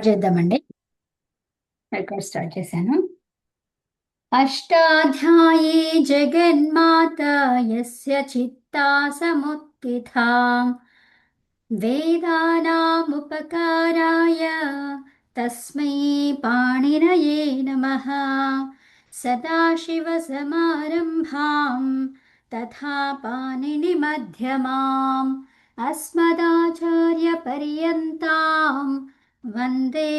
చేద్దామండి. Record start చేశాను. అష్టాధ్యాయీ జగన్మాతా యస్య చిత్తా సముత్థితా వేదానాముపకారాయ తస్మై పాణినయే నమః. సదాశివసమారంభాం తథా పాణినిమధ్యమాం అస్మదాచార్యపర్యంతాం వందే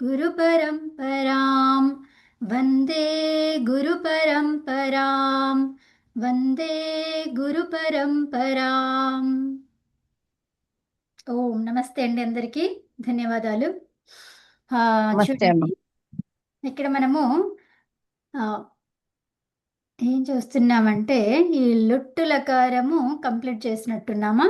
గురుపరంపరాం. వందే గురుపరంపరాం. వందే గురుపరంపరాం. ఓం నమస్తే అండి, అందరికీ ధన్యవాదాలు. నమస్తే అమ్మ. చూడండి, ఇక్కడ మనము ఏం చూస్తున్నామంటే ఈ లుట్టు లకారము కంప్లీట్ చేసినట్టున్నామా?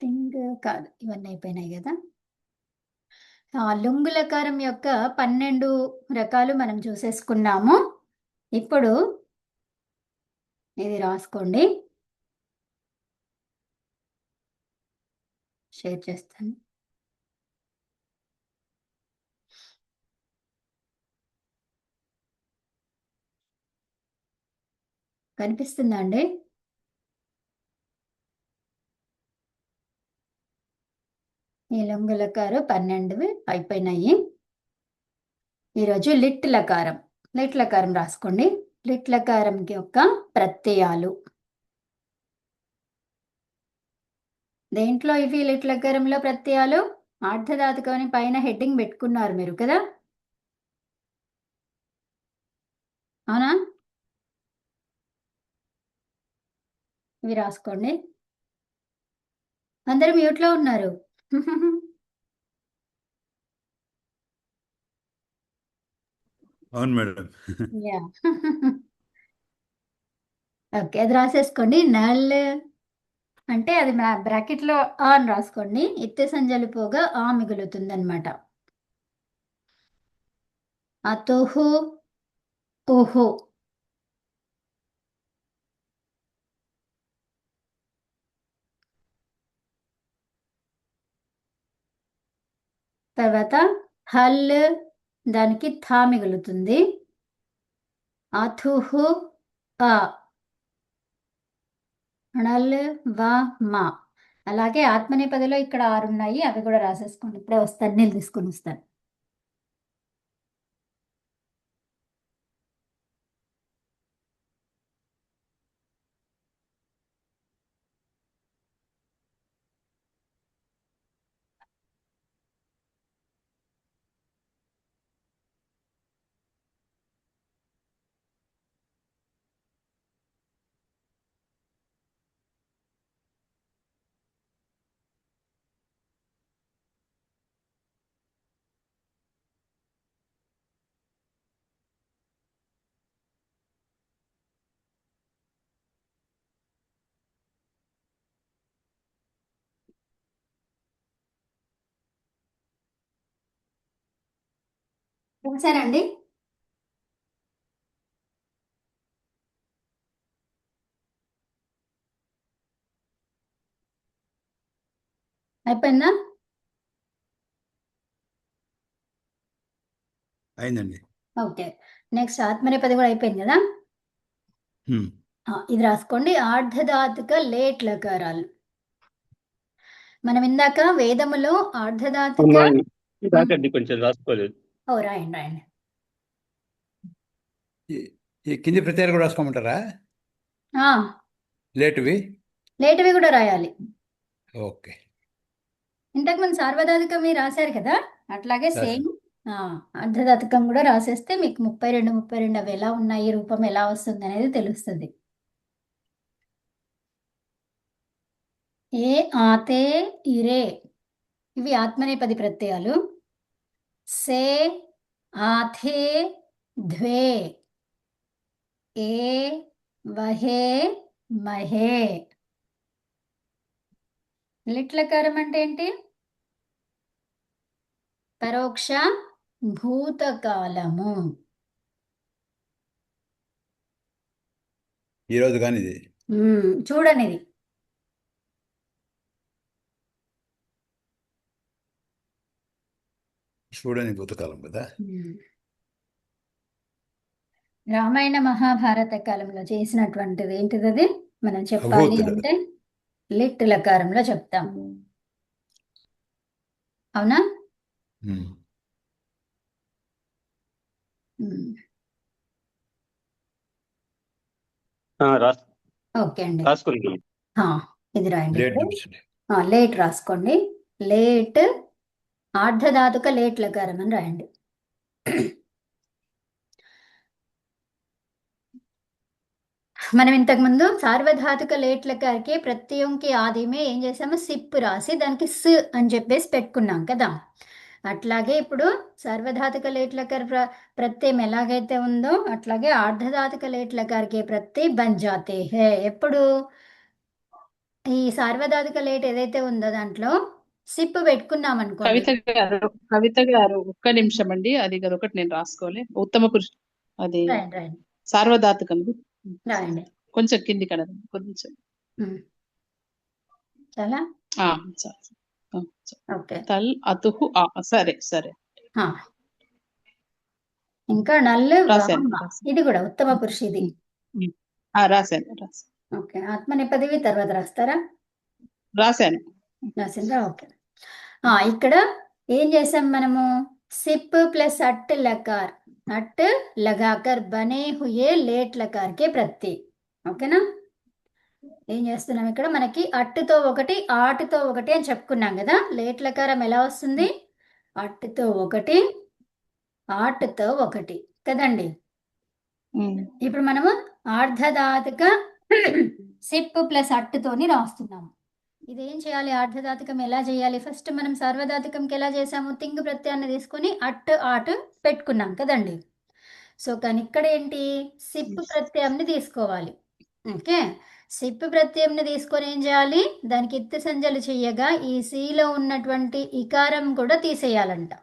థింగ్ కాదు, ఇవన్నీ అయిపోయినాయి కదా. లుంగు లకారం యొక్క 12 రకాలు మనం చూసేసుకున్నాము. ఇప్పుడు ఇది రాసుకోండి, షేర్ చేస్తాను. కనిపిస్తుందా అండి? ఈ లుంగు లకారు 12 అయిపోయినాయి. ఈరోజు లిట్ లకారం. లిట్ లకారం రాసుకోండి. లిట్ లకారం యొక్క ప్రత్యయాలు. దేంట్లో ఇవి లిట్ లకారంలో ప్రత్యయాలు? ఆర్ధధాతుకం పైన హెడ్డింగ్ పెట్టుకున్నారు మీరు కదా, అవునా? ఇవి రాసుకోండి. అందరూ మ్యూట్లో ఉన్నారు. అవును మేడం. యా. ఓకే, అది రాసేసుకోండి. నల్ అంటే అది బ్రాకెట్లో ఆ అని రాసుకోండి. ఇత్తె సంజలు పోగా ఆ మిగులుతుంది అనమాట. అతుహు ఉహు. తర్వాత హల్, దానికి థా మిగులుతుంది. అథుహు ఆ. ణల్ వ మా. అలాగే ఆత్మనేపదిలో ఇక్కడ 6 ఉన్నాయి, అవి కూడా రాసేసుకోండి. ఇప్పుడే వస్తాను, నీళ్ళు తీసుకొని వస్తాను. చూసారండి? అయిపోయిందా? అయిందండి. ఓకే, నెక్స్ట్ ఆత్మనేపది కూడా అయిపోయింది కదా. ఇది రాసుకోండి. ఆర్ధధాతుక లేట్ లకారాలు. మనం ఇందాక వేదములో ఆర్ధధాతుక కొంచెం రాసుకోలేదు. ఓ రాయండి రాయండి. ఈ కింది ప్రత్యయాలు కూడా రాసుకోమంటారా? లేటువి లేటువి కూడా రాయాలి. ఓకే. ఇంతకుముందు సార్వధాతుకం మీరు రాశారు కదా, అట్లాగే రాశాను. సేమ్ అర్ధధాతుకం కూడా రాసేస్తే మీకు 32 అవి ఎలా ఉన్నాయి, రూపం ఎలా వస్తుంది అనేది తెలుస్తుంది. ఏ ఆతే ఇరే, ఇవి ఆత్మనేపది ప్రత్యయాలు. సే ఆథే ధ్వే, ఏ వహే మహే. లిట్లకారం అంటే ఏంటి? పరోక్ష భూతకాలము. ఈరోజు కానీ ఇది చూడండి, ఇది చూడని భూతకాలం కదా. రామాయణ మహాభారత కాలంలో చేసినటువంటిది ఏంటిది అది మనం చెప్పాలి అభూతులు. అంటే లిట్ లకారంలో చెప్తాం. అవునా? ఉమ్. ఉమ్. ఓకే అండి. రాసుకున్నాను. ఆ, ఇది రాయండి లేట్ ఇప్పుడు. చూపించండి. లేట్ రాసుకోండి. లేట్ ఆర్ధధాతుక లేట్ లకారం అని రాయండి. మనం ఇంతకుముందు సార్వధాతుక లేట్ లకారకే ప్రత్యయంకి ఆదిమే ఏం చేసాము, సిప్ రాసి దానికి స్ అని చెప్పేసి పెట్టుకున్నాం కదా. అట్లాగే ఇప్పుడు సార్వధాతుక లేట్ లకార ప్రత్యయం ఎలాగైతే ఉందో అట్లాగే ఆర్ధధాతుక లేట్ లకారకే ప్రత్యయ బన్ జాతే హే. ఎప్పుడు ఈ సార్వధాతుక లేట్ ఏదైతే ఉందో దాంట్లో సిప్ పెట్టుకున్నాం అనుకోండి. కవిత గారు ఒక్క నిమిషం అండి, అది ఒకటి నేను రాసుకోవాలి. ఉత్తమ పురుష అది రాయండి రాయండి సార్వధాతుకం. రాయండి. కొంచెం కింది కడ కొంచెం. చాలా ఆ, చాలు. ఆ, చాలు. ఓకే. తల్ అతుహు ఆ, సరే సరే ఆ. ఇంకా నల్లు రాశాను వామ. ఇది కూడా ఉత్తమ పురుష ఇది. రాశాను. ఓకే. ఆత్మనేపదివి తర్వాత రాస్తారా? రాశాను. రాసిందా? ఓకే. ఇక్కడ ఏం చేసాం మనము, సిప్ ప్లస్ అట్ లకార్, అట్ లగాకర్ బనే హుయే లేట్ లకార్ కే ప్రత్యయ. ఓకేనా? ఏం చేస్తున్నాం ఇక్కడ, మనకి అట్టుతో ఒకటి ఆటుతో ఒకటి అని చెప్పుకున్నాం కదా. లేట్ లకారం ఎలా వస్తుంది, అట్టుతో ఒకటి ఆటుతో ఒకటి కదండి. ఇప్పుడు మనము ఆర్ధధాతుక సిప్ ప్లస్ అట్టుతోని రాస్తున్నాము. ఇదేం చేయాలి, ఆర్ధధాతుకం ఎలా చేయాలి, ఫస్ట్ మనం సార్వధాతుకంకి ఎలా చేసాము, తింగ్ ప్రత్యయాన్ని తీసుకొని అట్ ఆటు పెట్టుకున్నాం కదండి. సో కానీ ఇక్కడ ఏంటి, సిప్ ప్రత్యయంని తీసుకోవాలి. ఓకే. సిప్ ప్రత్యయంని తీసుకొని ఏం చేయాలి, దానికి ఇత్తు సంజలు చెయ్యగా ఈ సిలో ఉన్నటువంటి ఇకారం కూడా తీసేయాలంట.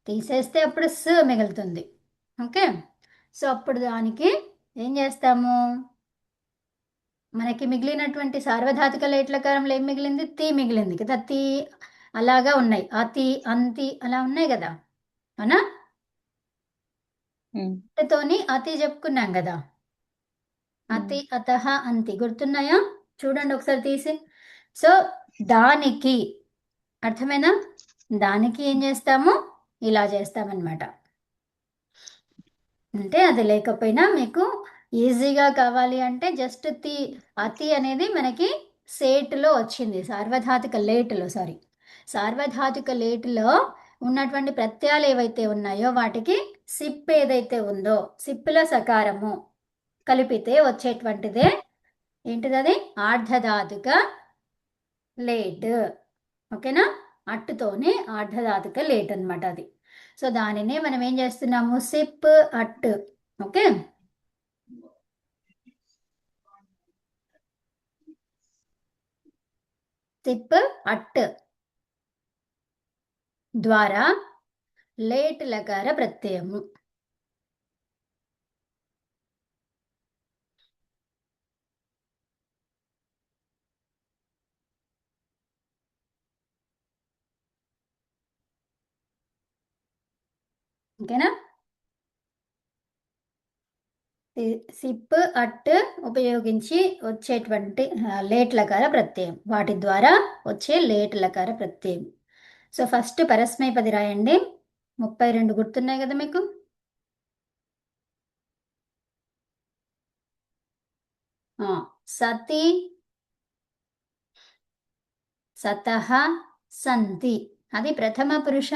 తీసేస్తే అప్పుడు స్ మిగులుతుంది. ఓకే. సో అప్పుడు దానికి ఏం చేస్తాము, మనకి మిగిలినటువంటి సార్వధాతుక లేట్లకారంలో ఏం మిగిలింది, తీ మిగిలింది కదా. తీ అలాగా ఉన్నాయి, అతి అంతి అలా ఉన్నాయి కదా. అవునా? తోని అతి చెప్పుకున్నాం కదా. అతి అతహ అంతి గుర్తున్నాయా? చూడండి ఒకసారి తీసి. సో దానికి అర్థమైనా, దానికి ఏం చేస్తాము, ఇలా చేస్తామన్నమాట. అంటే అది లేకపోయినా మీకు ఈజీగా కావాలి అంటే జస్ట్ అతి అనేది మనకి సేట్లో వచ్చింది, సార్వధాతుక లేటులో, సార్వధాతుక లేటులో ఉన్నటువంటి ప్రత్యయాలు ఏవైతే ఉన్నాయో వాటికి సిప్ ఏదైతే ఉందో సిప్పుల సకారము కలిపితే వచ్చేటువంటిదే ఏంటిది, అది ఆర్ధధాతుక లేట్. ఓకేనా? అట్టుతోనే ఆర్ధధాతుక లేట్ అనమాట అది. సో దానినే మనం ఏం చేస్తున్నాము, SIP at. Okay. SIP at ద్వారా లేట్ లకార ప్రత్యయము. ఓకేనా? సిప్ అట్ ఉపయోగించి వచ్చేటువంటి లేట్ లకార ప్రత్యయం, వాటి ద్వారా వచ్చే లేట్ లకార ప్రత్యయం. సో ఫస్ట్ పరస్మైపది రాయండి. 32 గుర్తున్నాయి కదా మీకు. సతి, సతః, సంతి. అది ప్రథమ పురుష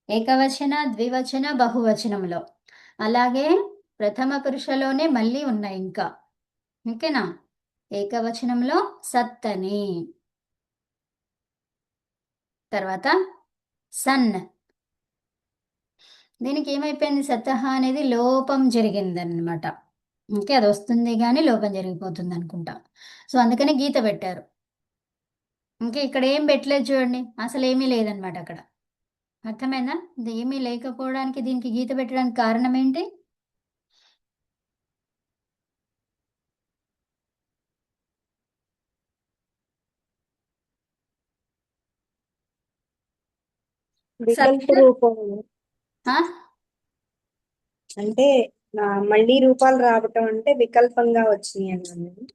ఏకవచన ద్వివచన బహువచనంలో. అలాగే ప్రథమ పురుషలోనే మళ్ళీ ఉన్నాయి ఇంకా. ఓకేనా? ఏకవచనంలో సత్తని, తర్వాత సన్. దీనికి ఏమైపోయింది, సతహ అనేది లోపం జరిగిందన్నమాట. ఓకే. అది వస్తుంది కానీ లోపం జరిగిపోతుంది అనుకుంటా. సో అందుకని గీత పెట్టారు. ఓకే. ఇక్కడ ఏం పెట్టలేదు చూడండి, అసలు ఏమీ లేదనమాట అక్కడ. అర్థమైందా? ఇది ఏమీ లేకపోవడానికి దీనికి గీత పెట్టడానికి కారణం ఏంటి, వికల్ప సత్ రూపం ఆ, అంటే మళ్ళీ రూపాలు రావటం అంటే వికల్పంగా వచ్చినాయి అన్నాను.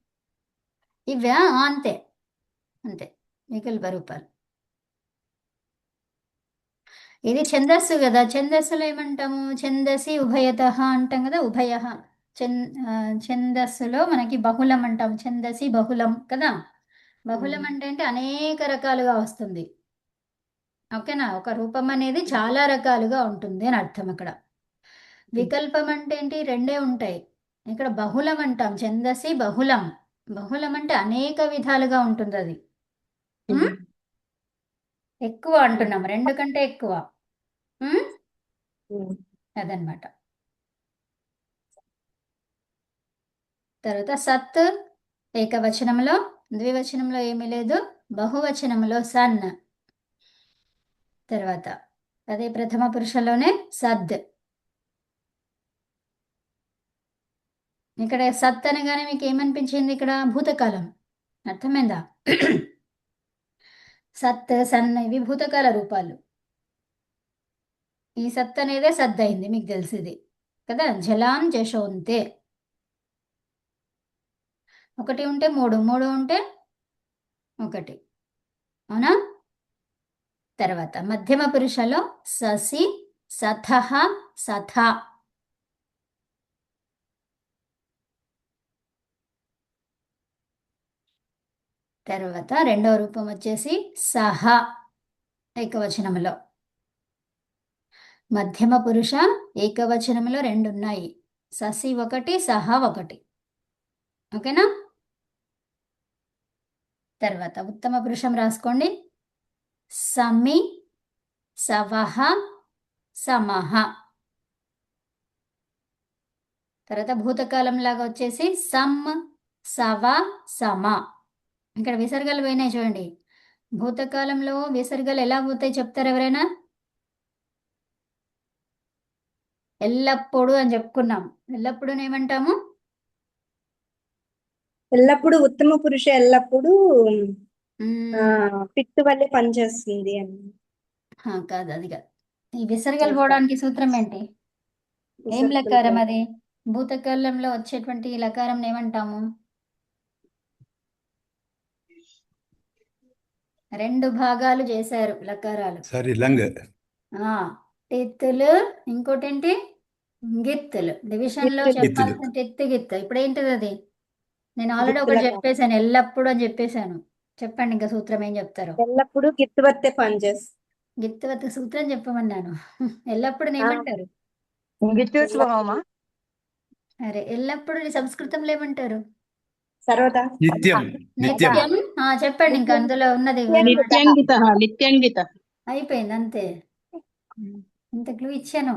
ఇవా అంతే అంతే వికల్ప రూపాలు. ఇది ఛందస్సు కదా, ఛందస్సులో ఏమంటాము, ఛందసి ఉభయత అంటాం కదా, ఛందస్సులో మనకి బహుళం అంటాం, ఛందసి బహుళం కదా. బహుళం అంటే అనేక రకాలుగా వస్తుంది. ఓకేనా, ఒక రూపం అనేది చాలా రకాలుగా ఉంటుంది అని అర్థం అక్కడ. వికల్పం అంటే ఏంటి, రెండే ఉంటాయి. ఇక్కడ బహుళం అంటాం, ఛందసి బహుళం. బహుళం అంటే అనేక విధాలుగా ఉంటుంది అది. ఉమ్? ఎక్కువ అంటున్నాం, రెండు కంటే ఎక్కువ. అదనమాట. తర్వాత సత్ ఏకవచనంలో, ద్వివచనంలో ఏమీ లేదు, బహువచనంలో సన్. తర్వాత అదే ప్రథమ పురుషంలోనే సద్. ఇక్కడ సత్ అనగానే మీకు ఏమనిపించింది, ఇక్కడ భూతకాలం. అర్థమైందా? సత్ సన్ ఇవి భూతకాల రూపాలు. ఈ సత్ అనేదే సద్ అయింది, మీకు తెలిసింది కదా. జలాం జశోంతే, ఒకటి ఉంటే మూడు, మూడు ఉంటే ఒకటి, అవునా. తర్వాత మధ్యమ పురుషలో ససి సథః సథ. తర్వాత రెండవ రూపం వచ్చేసి సహ ఏకవచనంలో. మధ్యమ పురుష ఏకవచనంలో రెండు ఉన్నాయి, ససి ఒకటి, సహ ఒకటి. ఓకేనా. తర్వాత ఉత్తమ పురుషం రాసుకోండి, సమి సవహ సమహ. తర్వాత భూతకాలం లాగా వచ్చేసి సమ్ సవ సమ. ఇక్కడ విసర్గలు పోయినాయి చూడండి. భూతకాలంలో విసర్గలు ఎలా పోతాయి చెప్తారు ఎవరైనా? ఎల్లప్పుడు అని చెప్పుకున్నాం. ఎల్లప్పుడు ఏమంటాము? ఎల్లప్పుడు ఉత్తమ పురుష ఎల్లప్పుడు మ్మ్. పిట్టు వల్లే పనిచేస్తుంది అని. కాదు, అది కాదు. ఈ విసర్గలు పోవడానికి సూత్రం ఏంటి? ఏం విసర్గలు లకారం అది? భూతకాలంలో వచ్చేటువంటి ఈ లకారం ఏమంటాము? రెండు భాగాలు చేశారు లకారాలు. సరే లంగ్ టెత్తులు, ఇంకోటి ఏంటి, గిత్తులు. డివిజన్ లో గిత్తులు. చెప్పాల్సిన టెత్తు గిత్తు. ఇప్పుడు ఏంటిది అది? నేను ఆల్రెడీ గిత్తుల ఒకటి చెప్పేశాను, ఎల్లప్పుడు అని చెప్పేశాను. చెప్పండి ఇంకా సూత్రం ఏం చెప్తారు. ఎల్లప్పుడు గిట్టుబట్టే పనిచేస్తుంది. గిత్తువత్త సూత్రం చెప్పమన్నాను. ఎల్లప్పుడు ఏమంటారు? ఎల్లప్పుడు అరే, ఎల్లప్పుడు నీ సంస్కృతంలో ఏమంటారు? సర్వదా నిత్యం నిత్యం నిత్యం. చెప్పండి ఇంకా అందులో ఉన్నది. నిత్యంగిత నిత్యంగిత. అయిపోయింది అంతే. ఇంత క్లూ ఇచ్చాను.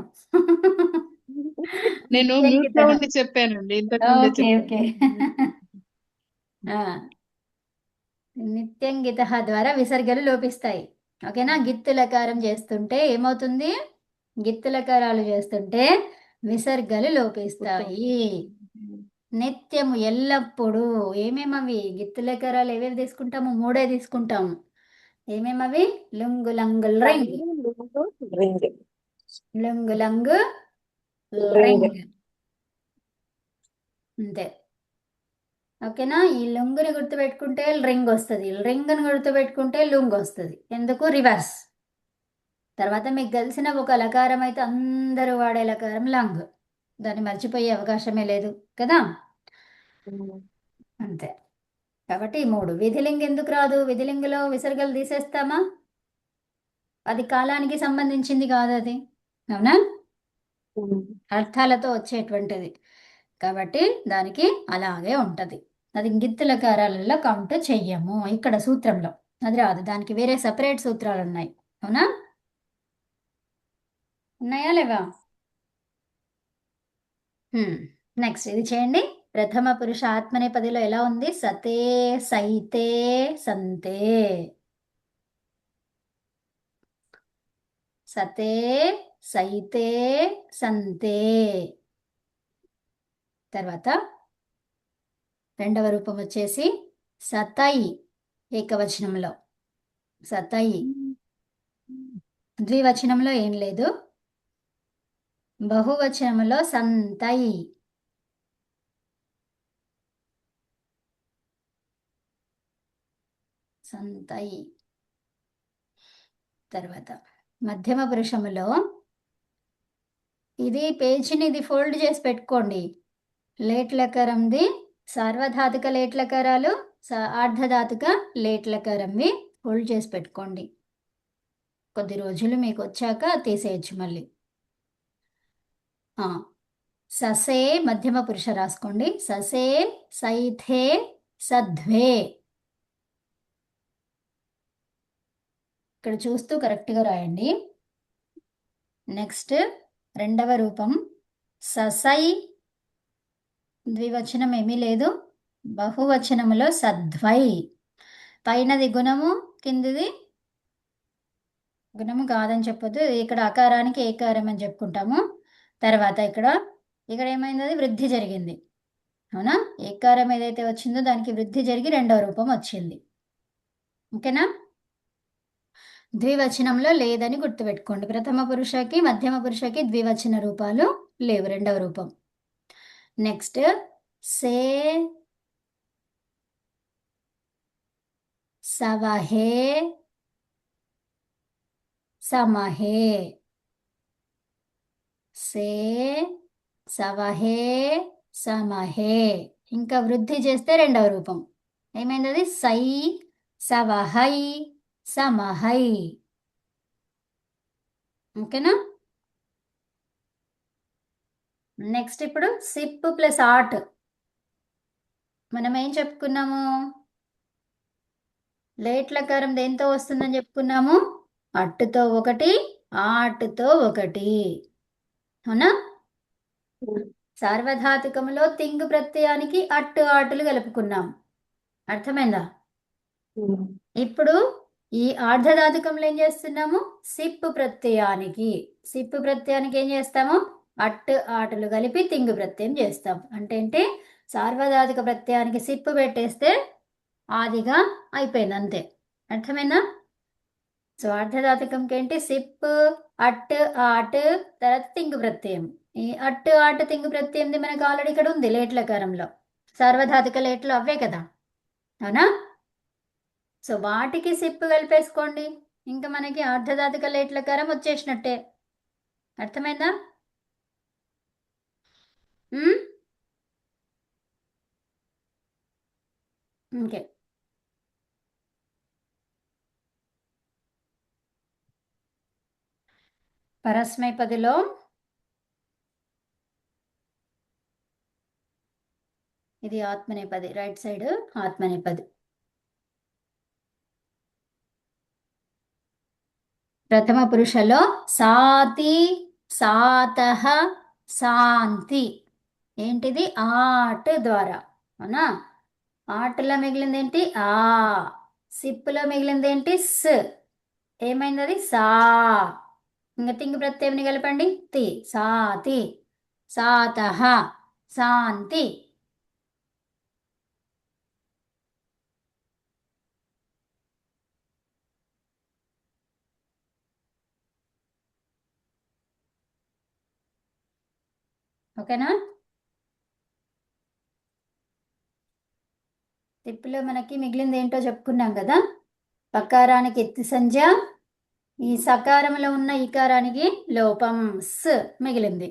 నేను మ్యూట్ లో ఉండి చెప్పానండి ఇంతకు ముందే ఓకే చెప్పాను. ఓకే. నిత్యంగిత ద్వారా విసర్గలు లోపిస్తాయి. ఓకేనా. గిత్తులకారం చేస్తుంటే ఏమవుతుంది? గిత్తులకారాలు చేస్తుంటే విసర్గలు లోపిస్తాయి. నిత్యము ఎల్లప్పుడు ఏమేమవి గిత్తులకారాలు ఏవేవి తీసుకుంటాము? మూడే తీసుకుంటాము. ఏమేమవి? లుంగు లంగుల్ రింగ్, రింగ్ లుంగు లంగు రింగ్. రింగ్. అంతే. ఓకేనా. ఈ లుంగుని గుర్తుపెట్టుకుంటే రింగ్ వస్తుంది, రింగ్ని గుర్తుపెట్టుకుంటే లుంగ్ వస్తుంది. ఎందుకు? రివర్స్. తర్వాత మీకు తెలిసిన ఒక లకారం అయితే అందరూ వాడే లకారం లంగ్, దాన్ని మర్చిపోయే అవకాశమే లేదు కదా. అంతే. కాబట్టి ఈ మూడు. విధిలింగ్ ఎందుకు రాదు? విధిలింగలో విసర్గలు తీసేస్తామా? అది కాలానికి సంబంధించింది కాదు అది, అవునా. అర్థాలతో వచ్చేటువంటిది కాబట్టి దానికి అలాగే ఉంటుంది. అది గిత్తులకారాలలో కౌంట్ చెయ్యము ఇక్కడ సూత్రంలో, అది రాదు. దానికి వేరే సపరేట్ సూత్రాలు ఉన్నాయి, అవునా. ఉన్నాయా లేవా? నెక్స్ట్ ఇది చేయండి. ప్రథమ పురుష ఆత్మనేపదిలో ఎలా ఉంది? సతే సైతే సంతే. సతే సైతే సంతే. తర్వాత రెండవ రూపం వచ్చేసి సతై ఏకవచనంలో. సతై. ద్వివచనంలో ఏం లేదు. బహువచనంలో సంతై. సంతై. తర్వాత మధ్యమ పురుషములో ఇది పేజీని ఇది ఫోల్డ్ చేసి పెట్టుకోండి. లేట్లకరంది సార్వధాతుక లేట్లకరాలు, ఆర్ధధాతుక లేట్లకరంవి ఫోల్డ్ చేసి పెట్టుకోండి. కొద్ది రోజులు మీకు వచ్చాక తీసేయచ్చు మళ్ళీ. ససే మధ్యమ పురుష రాసుకోండి. ససే, సైథే, సద్వే. ఇక్కడ చూస్తూ కరెక్ట్గా రాయండి. నెక్స్ట్ రెండవ రూపం ససై. ద్వివచనం ఏమీ లేదు. బహువచనములో సద్వై. పైనది గుణము, కిందిది గుణము కాదని చెప్పొద్దు. ఇక్కడ అకారానికి ఏకారం అని చెప్పుకుంటాము. తర్వాత ఇక్కడ ఏమైంది, అది వృద్ధి జరిగింది. అవునా? ఏకారం ఏదైతే వచ్చిందో దానికి వృద్ధి జరిగి రెండవ రూపం వచ్చింది. ఓకేనా? ద్వివచనంలో లేదని గుర్తుపెట్టుకోండి. ప్రథమ పురుషకి మధ్యమ పురుషకి ద్వివచన రూపాలు లేవు. రెండవ రూపం. నెక్స్ట్ సే, సవహే, సమహే. సే, సవహే, సమహే. ఇంకా వృద్ధి చేస్తే రెండవ రూపం ఏమైంది, అది సై, సవహై, సమహై. ఓకేనా? నెక్స్ట్ ఇప్పుడు సిప్ ప్లస్ ఆట్. మనం ఏం చెప్పుకున్నాము? లేట్లకారం దేంతో వస్తుందని చెప్పుకున్నాము? అట్టుతో ఒకటి, ఆటుతో ఒకటి. అవునా? సార్వధాతుకములో తింగు ప్రత్యయానికి అట్టు, ఆటులు కలుపుకున్నాం. అర్థమైందా? ఇప్పుడు ఈ ఆర్ధధాతుకంలో ఏం చేస్తున్నాము? సిప్ ప్రత్యయానికి ఏం చేస్తాము? అట్టు, ఆటలు కలిపి తింగు ప్రత్యయం చేస్తాం. అంటే సార్వధాతుక ప్రత్యయానికి సిప్పు పెట్టేస్తే ఆదిగా అయిపోయింది, అంతే. అర్థమైందా? సో అర్ధధాతుకంకి ఏంటి? సిప్, అట్, ఆట్, తర్వాత తింగు ప్రత్యయం. ఈ అట్టు, ఆట, తింగు ప్రత్యయంది మనకు ఆల్రెడీ ఇక్కడ ఉంది లేట్లకారంలో. సార్వధాతుక లేట్లు అవే కదా. అవునా? సో వాటికి సిప్ కలిపేసుకోండి, ఇంకా మనకి అర్ధధాతుక లేట్లకారం వచ్చేసినట్టే. అర్థమైందా? ఓకే. పరస్మైపదిలో ఇది ఆత్మనేపది, రైట్ సైడ్ ఆత్మనేపది. ప్రథమ పురుషలో సాతి, సాతః, శాంతి. ఏంటిది? ఆట్ ద్వారా. అవునా? ఆటలో మిగిలింది ఏంటి? ఆ. సిప్పులో మిగిలింది ఏంటి? స్. ఏమైంది, అది సా. ఇంకా తింగు ప్రత్యయంని కలపండి. తి, సాతి, సాతః, శాంతి. ఓకేనా? తిప్పులో మనకి మిగిలింది ఏంటో చెప్పుకున్నాం కదా. పకారానికి ఎత్తి సంజ్ఞ, ఈ సకారంలో ఉన్న ఈకారానికి లోపం స్ మిగిలింది.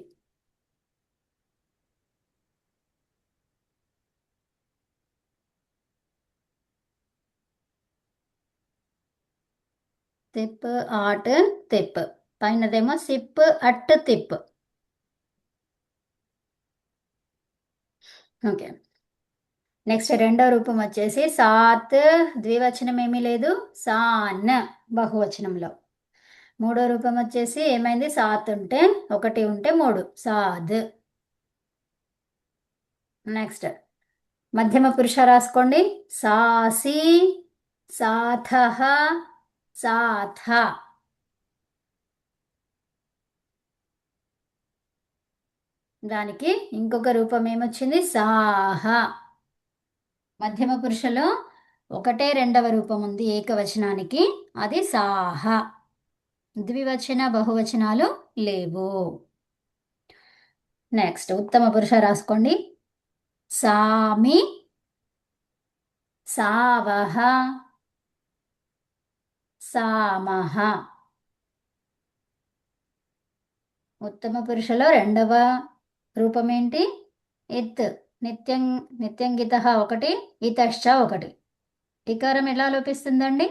తిప్, ఆట్, తిప్. పైనదేమో సిప్, అట్, తిప్. ఓకే. నెక్స్ట్ రెండో రూపం వచ్చేసి సాత్. ద్వివచనం ఏమీ లేదు. సాన్ బహువచనంలో. మూడో రూపం వచ్చేసి ఏమైంది? సాత్ ఉంటే ఒకటి ఉంటే మూడు, సాద్. నెక్స్ట్ మధ్యమ పురుష రాసుకోండి. సాసి, సాథః, సాథ. దానికి ఇంకొక రూపం ఏమొచ్చింది? సాహ. మధ్యమ పురుషలో ఒకటే రెండవ రూపం ఉంది ఏకవచనానికి, అది సాహ. ద్వివచన బహువచనాలు లేవు. నెక్స్ట్ ఉత్తమ పురుష రాసుకోండి. సామి, సావహ, సామహ. ఉత్తమ పురుషలో రెండవ రూపం ఏంటి? ఇత్. నిత్యంగిత ఒకటి, ఇతశ్చ ఒకటి. ఇకారం ఎలా లోపిస్తుందండి?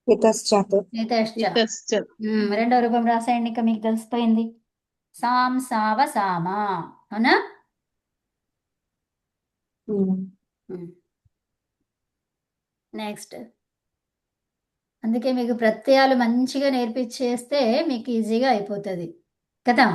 ఇతశ్చాత్. ఇతశ్చ. ఇతశ్చ. రెండవ రూపం రాసేయండి, ఇక మీకు తెలిసిపోయింది. సాం, సావ, సామా. అవునా? నెక్స్ట్. అందుకే మీకు ప్రత్యయాలు మంచిగా నేర్పించేస్తే మీకు ఈజీగా అయిపోతుంది కదా.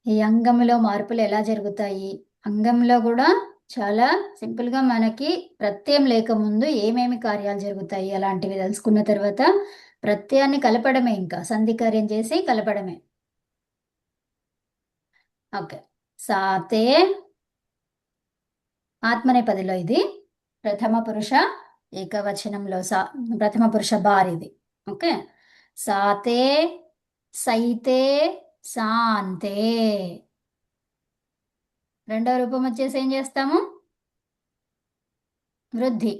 ఈ అంగంలో మార్పులు ఎలా జరుగుతాయి? అంగంలో కూడా చాలా సింపుల్గా మనకి ప్రత్యయం లేకముందు ఏమేమి కార్యాలు జరుగుతాయి అలాంటివి తెలుసుకున్న తర్వాత ప్రత్యయాన్ని కలపడమే, ఇంకా సంధి కార్యం చేసి కలపడమే. ఓకే. సాతే ఆత్మనేపదిలో ఇది ప్రథమ పురుష ఏకవచనంలో ప్రథమ పురుష బారిది. ఓకే. సాతే, సైతే, శాంతే. రెండవ రూపం వచ్చేసి ఏం చేస్తాము? వృద్ధి.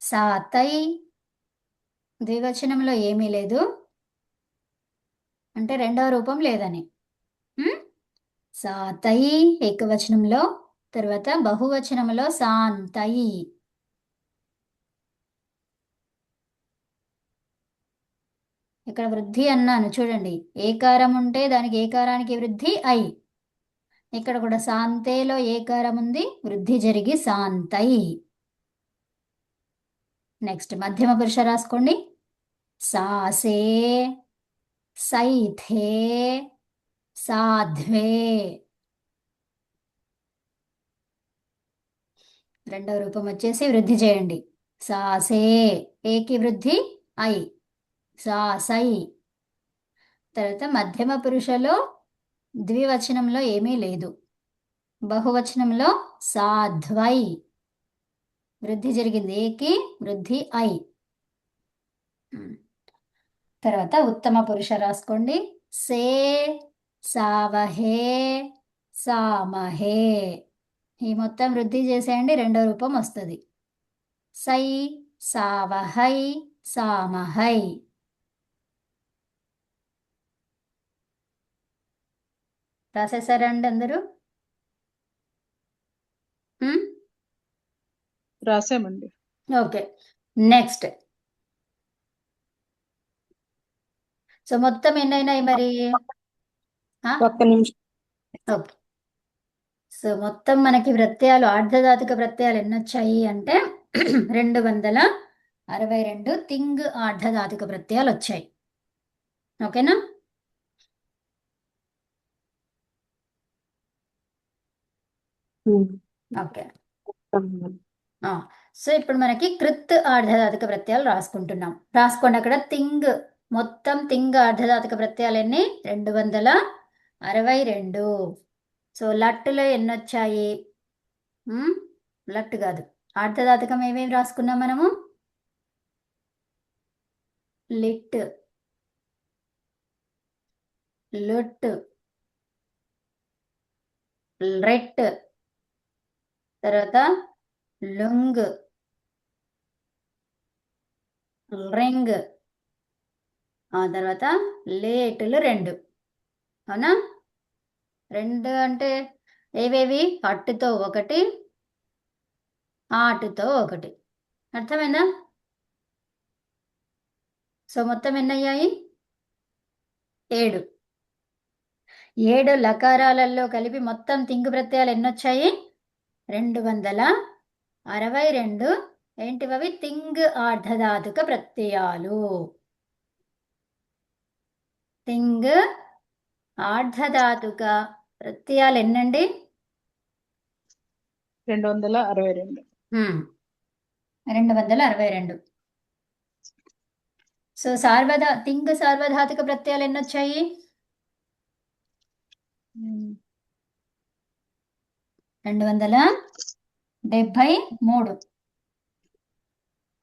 సాతై ద్వివచనంలో ఏమీ లేదు అంటే రెండవ రూపం లేదని. సాతై ఏకవచనంలో, తర్వాత బహువచనంలో శాంతై. ఇక్కడ వృద్ధి అన్నాను చూడండి, ఏకారం ఉంటే దానికి ఏకారానికి వృద్ధి ఐ. ఇక్కడ కూడా శాంతేలో ఏకారం ఉంది, వృద్ధి జరిగి శాంతై. నెక్స్ట్ మధ్యమ పురుష రాసుకోండి. సాసే, సైథే, సాధ్వే. రెండవ రూపం వచ్చేసి వృద్ధి చేయండి. సాసే ఏకి వృద్ధి ఐ, సాసై. తర్వాత మధ్యమ పురుషలో ద్వివచనంలో ఏమీ లేదు, బహువచనంలో సాధ్వై వృద్ధి జరిగింది, ఏకి వృద్ధి ఐ. తర్వాత ఉత్తమ పురుష రాసుకోండి. సే, సావహే, సామహే. ఈ మొత్తం వృద్ధి చేసేయండి, రెండో రూపం వస్తుంది. సై, సావహై, సామహై. రాసేసారా అండి అందరూ? రాసామండి. ఓకే. నెక్స్ట్. సో మొత్తం ఎన్నైనాయి మరి? ఒక్క నిమిషం. ఓకే. సో మొత్తం మనకి ప్రత్యయాలు, ఆర్ధధాతుక ప్రత్యయాలు ఎన్ని వచ్చాయి అంటే 262 తింగ్ ఆర్ధధాతుక ప్రత్యయాలు వచ్చాయి. ఓకేనా? ఓకే. సో ఇప్పుడు మనకి కృత్ ఆర్ధధాతుక ప్రత్యయాలు రాసుకోండి. అక్కడ తింగ్, మొత్తం తింగ్ ఆర్ధధాతుక ప్రత్యయాలు ఎన్ని? 262. సో లట్టులో ఎన్ని వచ్చాయి? లట్టు కాదు, ఆర్ధధాతుకం ఏమేమి రాసుకున్నాం మనము? లిట్, లుట్, రెట్, తర్వాత లుంగ్, రింగ్, ఆ తర్వాత లేటులు 2. అవునా? 2 అంటే ఏవేవి? అట్టుతో 1, ఆటుతో 1. అర్థమైందా? సో మొత్తం ఎన్నయ్యాయి? 7. 7 లకారాలలో కలిపి మొత్తం తింగు ప్రత్యయాలు ఎన్నొచ్చాయి? 262. ఏంటివవి? తింగ్ ఆర్ధధాతుక ప్రత్యయాలు. తింగ్ ఆర్ధధాతుక ప్రత్యయాలు ఎన్నండి? 262. 262. సో తింగ్ సార్వధాతుక ప్రత్యయాలు ఎన్నొచ్చాయి? 273.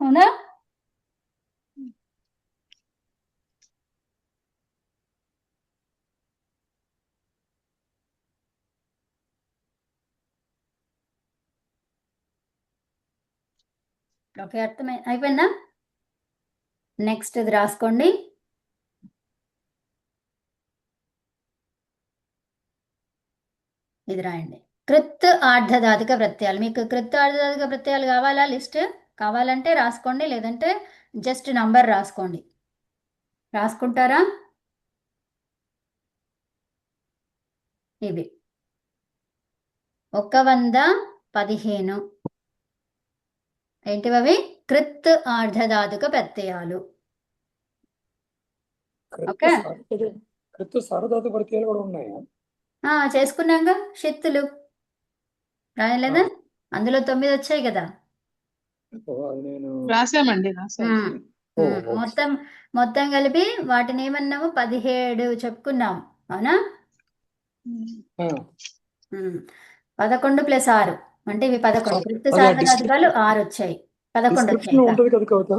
అవునా? ఓకే, అయిపోయిందా? నెక్స్ట్ ఇది రాసుకోండి. ఇది రాయండి. కృత్ ఆర్ధధాతుక ప్రత్యయాలు. మీకు కృత్ ఆర్ధధాతుక ప్రత్యయాలు కావాలా? లిస్ట్ కావాలంటే రాసుకోండి, లేదంటే జస్ట్ నంబర్ రాసుకోండి. రాసుకుంటారా? ఇవి 115 ఏంటివి అవి? కృత్ ఆర్ధధాతుక ప్రత్యయాలు. ఓకే, కృత్ సార్వధాతుక ప్రత్యయాలు కూడా ఉన్నాయా? చేసుకున్నాక షిత్తులు రాయలేదా? అందులో 9 వచ్చాయి కదా. అది నేను రాసామండి, రాసాము. మొత్తం మొత్తం కలిపి వాటిని ఏమన్నాము? 17 చెప్పుకున్నాం, అవునా? 11 + 6 అంటే ఇవి 11. కృత్ సార్వధాతుకాలు 6 వచ్చాయి, 11 డిస్క్రిప్షన్ లో వచ్చాయి. ఉంటది కదా కవిత,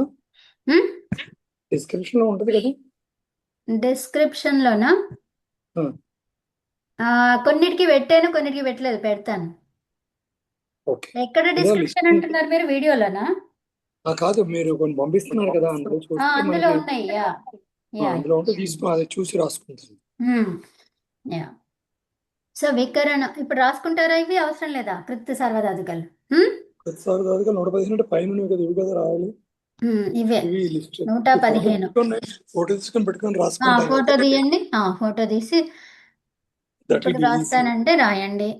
డిస్క్రిప్షన్ లో ఉంటది కదా. డిస్క్రిప్షన్ లోనా? కొన్నిటికి పెట్టాను, కొన్నిటికి పెట్టలేదు, పెడతాను. ఓకే, ఎక్కడ డిస్క్రిప్షన్ అంటున్నారు మీరు? వీడియోలోనా? కాదు, మీరు కొన్ని పంపిస్తున్నారు కదా, అందులో చూస్తే అందులో మనకి ఉన్నాయి. యా యా అందులో ఉంటే తీసుకుని అది చూసి రాసుకుంటాను. యా. సో వికరణ ఇప్పుడు రాసుకుంటారా? ఇవి అవసరం లేదా? కృత్ సార్వధాతుకాలు కృత్ సార్వధాతుక 115 అంటే పైన ఉన్నాయి కదా, ఇవి కదా రాయాలి. ఇవే ఇవి లిస్ట్ 115. ఫోటో తీసుకొని పెట్టుకొని ఫోటో రాసుకుంటాను. తీయండి, ఫోటో తీసి That ఇప్పుడు will be easy. రాస్తానంటే రాయండి,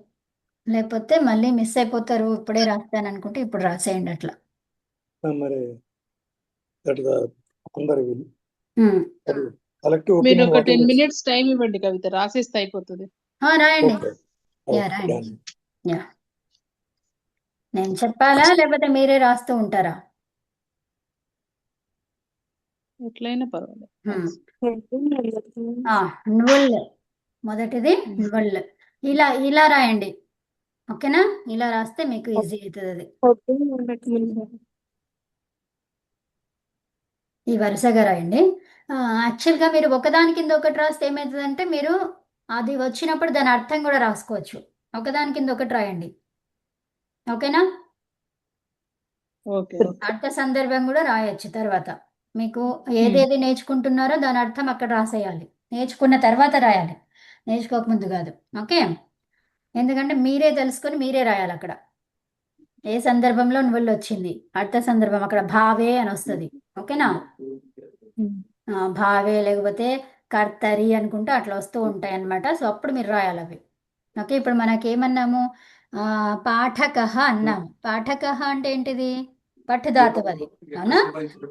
లేకపోతే మళ్ళీ మిస్ అయిపోతారు. ఇప్పుడే రాస్తాను అనుకుంటే ఇప్పుడు రాసేయండి అట్లా. మరి గట్టిగా కొందరు ఉమ్. కలెక్టివ్ మీరు ఒపీనియన్ ఒక 10 minutes టైం ఇవ్వండి కవిత, రాసేస్తే అయిపోతుంది. రాయండి. యా రాయండి. యా, నేను చెప్పాలా లేకపోతే మీరే రాస్తూ ఉంటారా? ఎట్లయినా పర్వాలేదు. నువ్వుల్ మొదటిది నువ్వుల్. ఇలా ఇలా రాయండి, ఓకేనా? ఇలా రాస్తే మీకు ఈజీ అవుతుంది. అది ఈ వరుసగా రాయండి. యాక్చువల్గా మీరు ఒకదాని కింద ఒకటి రాస్తే ఏమవుతుందంటే మీరు అది వచ్చినప్పుడు దాని అర్థం కూడా రాసుకోవచ్చు. ఒకదాని కింద ఒకటి రాయండి, ఓకేనా? ఓకే, అర్థ సందర్భం కూడా రాయొచ్చు. తర్వాత మీకు ఏదేది నేర్చుకుంటున్నారో దాని అర్థం అక్కడ రాసేయాలి. నేర్చుకున్న తర్వాత రాయాలి, నేర్చుకోకముందు కాదు. ఓకే, ఎందుకంటే మీరే తెలుసుకొని మీరే రాయాలి. అక్కడ ఏ సందర్భంలో నువ్వులు వచ్చింది, అర్థ సందర్భం అక్కడ భావే అని వస్తుంది, ఓకేనా? భావే లేకపోతే కర్తరి అనుకుంటే అట్లా వస్తూ ఉంటాయి అన్నమాట. సో అప్పుడు మీరు రాయాలి అవి. ఓకే, ఇప్పుడు మనకేమన్నాము? పాఠకః అన్నాము. పాఠకః అంటే ఏంటిది? పఠధాతువు అది, అవునా?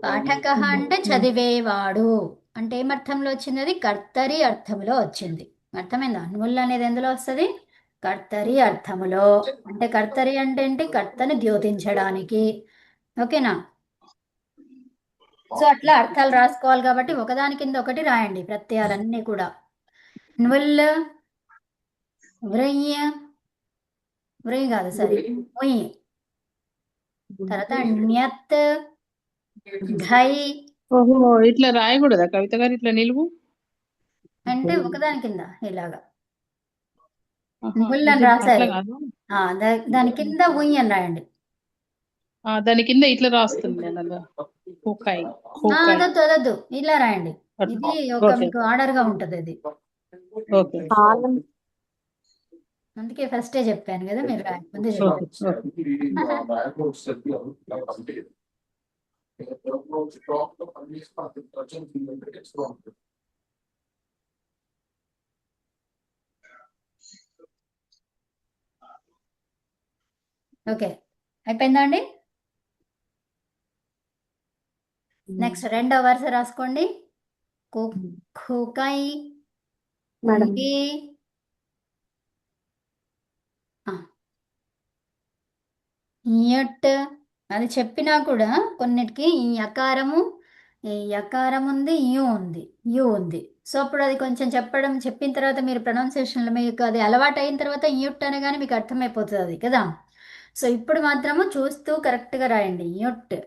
పాఠకః అంటే చదివేవాడు అంటే ఏమర్థంలో వచ్చింది? అది కర్తరి అర్థంలో వచ్చింది. అర్థమైందా? నువ్వులు అనేది ఎందులో వస్తుంది? కర్తరి అర్థములో. అంటే కర్తరి అంటే ఏంటి? కర్తని ద్యోతించడానికి, ఓకేనా? సో అట్లా అర్థాలు రాసుకోవాలి కాబట్టి ఒకదాని కింద ఒకటి రాయండి ప్రత్యయాలన్నీ కూడా. నువ్వుల్ వ్రయ్య, వ్రయ్య కాదు, సరే, ఉయ్. తర్వాత న్యత్, ఘై. ఓహో, ఇట్లా రాయకూడదా కవిత గారు? ఇట్లా నిలువు అంటే ఒకదాని కింద ఇలాగా ఆహా, నువ్వుల్ అని ఇది రాశారు. అట్లా కాదు. దాని కింద ఉయ్ అని రాయండి. దాని కింద ఇట్లా రాస్తుంది నేను. అలా హోకాయ్, హోకాయ్. అదొద్దు, ఇలా రాయండి. ఇది ఒక ఓకే, మీకు ఆర్డర్ గా ఉంటది ఇది. ఓకే, అందుకే ఫస్టే చెప్పాను కదా, మీరు ముందే ఓకే, చెప్పాను. ఓకే, అయిపోయిందా అండి? నెక్స్ట్ రెండో వరుస రాసుకోండి. ఖుకై, కుంగి, యట్. అది చెప్పినా కూడా కొన్నిటికి ఈ యకారం ఉంది, యు ఉంది. సో అప్పుడు అది కొంచెం చెప్పిన తర్వాత మీరు ప్రొనౌన్సియేషన్లో మీకు అది అలవాటు అయిన తర్వాత యుట్ అనగానే మీకు అర్థమైపోతుంది అది కదా. సో ఇప్పుడు మాత్రము చూస్తూ కరెక్ట్గా రాయండి. యుట్,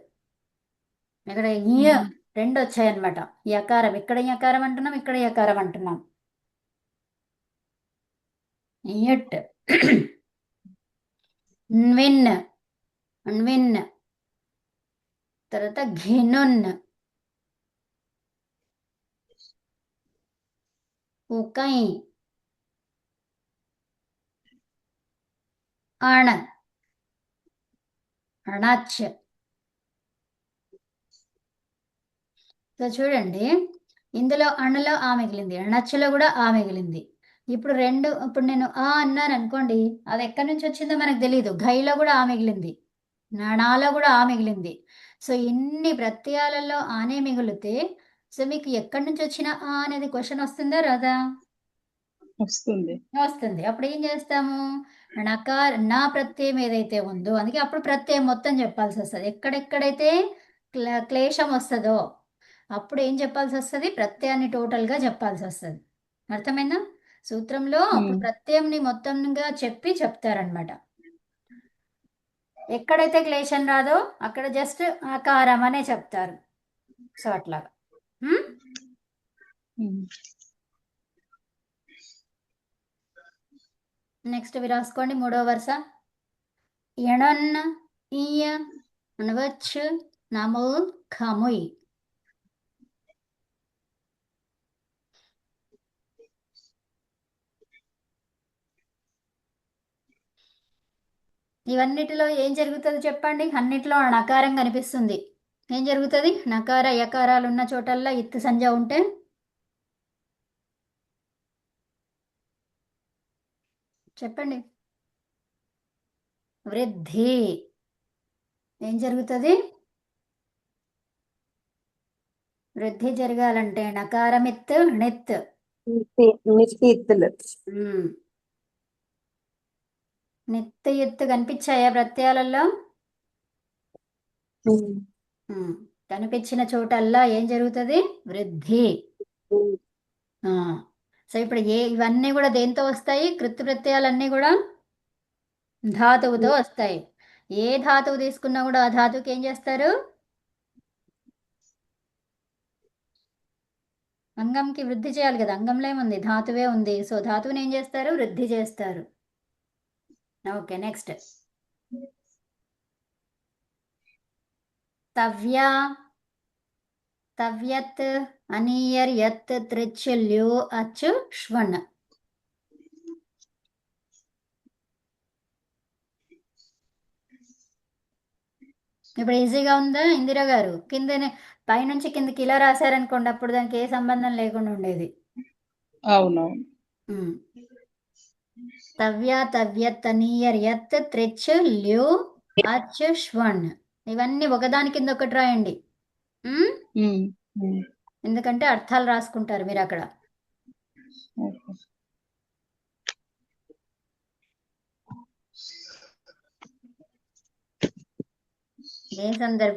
ఇక్కడ ఇయ రెండు వచ్చాయన్నమాట. యకారం, ఇక్కడ యకారం అంటున్నాం, ఇక్కడ యకారం అంటున్నాం. ఇయట్, న్విన్, న్విన్, తర్వాత ఘినున్, ఉకై, అణ, అణచ్. సో చూడండి, ఇందులో అణలో ఆ మిగిలింది, అణచ్చులో కూడా ఆ మిగిలింది. ఇప్పుడు నేను ఆ అన్నాను అనుకోండి, అది ఎక్కడి నుంచి వచ్చిందో మనకు తెలియదు. ఘైలో కూడా ఆ మిగిలింది, నాలో కూడా ఆ మిగిలింది. సో ఇన్ని ప్రత్యయాలలో ఆనే మిగిలితే సో మీకు ఎక్కడి నుంచి వచ్చిన ఆ అనేది క్వశ్చన్ వస్తుందా రాదా? వస్తుంది. వస్తుంది. అప్పుడు ఏం చేస్తాము, నా ప్రత్యయం ఏదైతే ఉందో, అందుకే అప్పుడు ప్రత్యయం మొత్తం చెప్పాల్సి వస్తుంది. ఎక్కడెక్కడైతే క్లేశం వస్తుందో అప్పుడు ఏం చెప్పాల్సి వస్తుంది, ప్రత్యయాన్ని టోటల్గా చెప్పాల్సి వస్తుంది. అర్థమైందా? సూత్రంలో అప్పుడు ప్రత్యయంని మొత్తంగా చెప్తారనమాట. ఎక్కడైతే క్లేశం రాదో అక్కడ జస్ట్ ఆకారం అనే చెప్తారు. సో అట్లాగా. నెక్స్ట్ ఇవి రాసుకోండి. 3వ వరుస ఎణన్, ఇయ, అనవచ్, నముల్, ఖముయ్. ఇవన్నిటిలో ఏం జరుగుతుంది చెప్పండి? అన్నిటిలో నకారం కనిపిస్తుంది. ఏం జరుగుతుంది? నకార యకారాలు ఉన్న చోటల్లా ఇత్తు సంజ ఉంటే చెప్పండి. వృద్ధి. ఏం జరుగుతుంది? వృద్ధి జరగాలంటే నకారమిత్ ణిత్. నిత్తిత్తులు. నిత్య ఎత్తు కనిపించాయా ప్రత్యయాలలో? కనిపించిన చోటల్లా ఏం జరుగుతుంది? వృద్ధి. సో ఇప్పుడు ఇవన్నీ కూడా దేంతో వస్తాయి? కృత్ ప్రత్యయాలన్నీ కూడా ధాతువుతో వస్తాయి. ఏ ధాతువు తీసుకున్నా కూడా ఆ ధాతువుకి ఏం చేస్తారు? అంగంకి వృద్ధి చేయాలి కదా. అంగంలో ఏముంది? ధాతువే ఉంది. సో ధాతువుని ఏం చేస్తారు? వృద్ధి చేస్తారు. ఓకే, నెక్స్ట్ తవ్య, తవ్యత్, అనీయర్, యత్, త్రిచ్, ల్యూ, అచ్, ష్వన్. ఇప్పుడు ఈజీగా ఉందా ఇందిరా గారు? పైనుంచి కిందకి ఇలా రాశారనుకోండి, అప్పుడు దానికి ఏ సంబంధం లేకుండా ఉండేది. అవునవును. తవ్య, తవ్యత్, అనీయర్, యత్, త్రిచ్, ల్యూ, అచ్, ష్వన్. ఇవన్నీ ఒకదాని కింద ఒకటి రాయండి. ఎందుకంటే అర్థాలు రాసుకుంటారు మీరు అక్కడ. ఏ సందర్భం